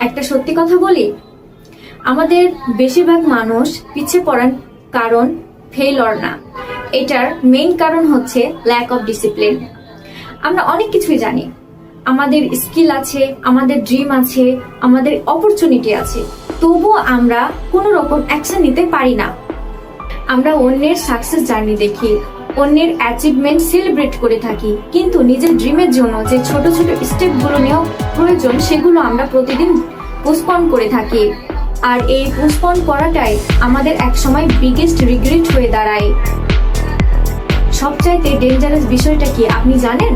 একটা সত্যি কথা বলি, আমাদের বেশিরভাগ মানুষ পিছিয়ে পড়ার কারণ ফেইলর না, এটার মেইন কারণ হচ্ছে ল্যাক অফ ডিসিপ্লিন। আমরা অনেক কিছুই জানি, আমাদের স্কিল আছে, আমাদের ড্রিম আছে, আমাদের অপরচুনিটি আছে, তবুও আমরা কোনো রকম অ্যাকশন নিতে পারি না। আমরা অন্যের সাকসেস জার্নি দেখি, অন্যের অ্যাচিভমেন্ট সেলিব্রেট করে থাকি, কিন্তু নিজের ড্রিমের জন্য যে ছোট ছোট স্টেপগুলো নেওয়া প্রয়োজন সেগুলো আমরা প্রতিদিন পোস্টপন করে থাকি। আর এই পোস্টপন করাটাই আমাদের একসময় বিগেস্ট রিগ্রেট হয়ে দাঁড়ায়। সবচাইতে ডেঞ্জারাস বিষয়টা কি আপনি জানেন?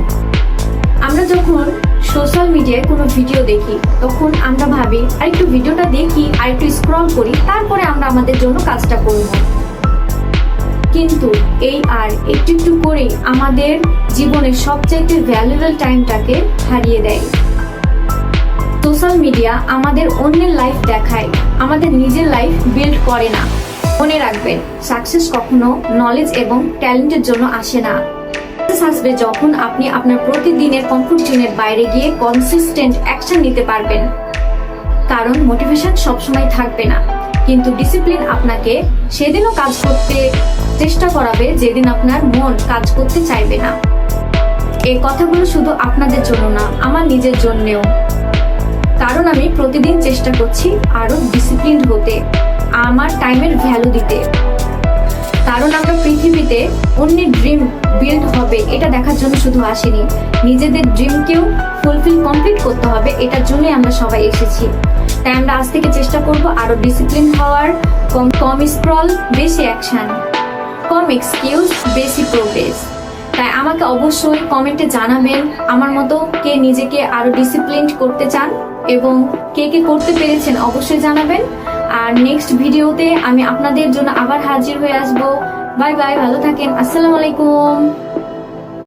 আমরা যখন সোশ্যাল মিডিয়ায় কোনো ভিডিও দেখি তখন আমরা ভাবি আরেকটু ভিডিওটা দেখি, আরেকটু স্ক্রল করি, তারপরে আমরা আমাদের জন্য কাজটা করব। কিন্তু এই আর একটু একটু করে আমাদের জীবনের সবচাইতে ভ্যালুয়েবল টাইমটাকে হারিয়ে দেয়। সোশ্যাল মিডিয়া আমাদের অন্যের লাইফ দেখায়, আমাদের নিজের লাইফ বিল্ড করে না। মনে রাখবেন, সাকসেস কখনো নলেজ এবং ট্যালেন্টের জন্য আসে না। সাকসেস আসবে যখন আপনি আপনার প্রতিদিনের কমফোর্ট জোনের বাইরে গিয়ে কনসিস্টেন্ট অ্যাকশন নিতে পারবেন। কারণ মোটিভেশন সবসময় থাকবে না, কিন্তু ডিসিপ্লিন আপনাকে সেদিনও কাজ করতে চেষ্টা করাবে যেদিন আপনার মন কাজ করতে চাইবে না। এই কথাগুলো শুধু আপনাদের জন্য না, আমার নিজের জন্যেও। কারণ আমি প্রতিদিন চেষ্টা করছি আরো ডিসিপ্লিন হতে, আমার টাইমের ভ্যালু দিতে। কারণ আমরা পৃথিবীতে অন্যের ড্রিম বিল্ড হবে এটা দেখার জন্য শুধু আসিনি, নিজেদের ড্রিমকেও কমপ্লিট করতে হবে, এটার জন্যই আমরা সবাই এসেছি। তাই আমরা আজ থেকে চেষ্টা করব আরো ডিসিপ্লিন হওয়ার, কম স্ক্রল, বেশি অ্যাকশন, কম এক্সকিউজ, বেশি প্রোগ্রেস। তাই আমাকে অবশ্যই কমেন্টে জানাবেন আমার মতো কে নিজেকে আরো ডিসিপ্লিন করতে চান এবং কে কে করতে পেরেছেন অবশ্যই জানাবেন। আর নেক্সট ভিডিওতে আমি আপনাদের জন্য আবার হাজির হয়ে আসবো। বাই বাই, ভালো থাকেন, আসসালামু আলাইকুম।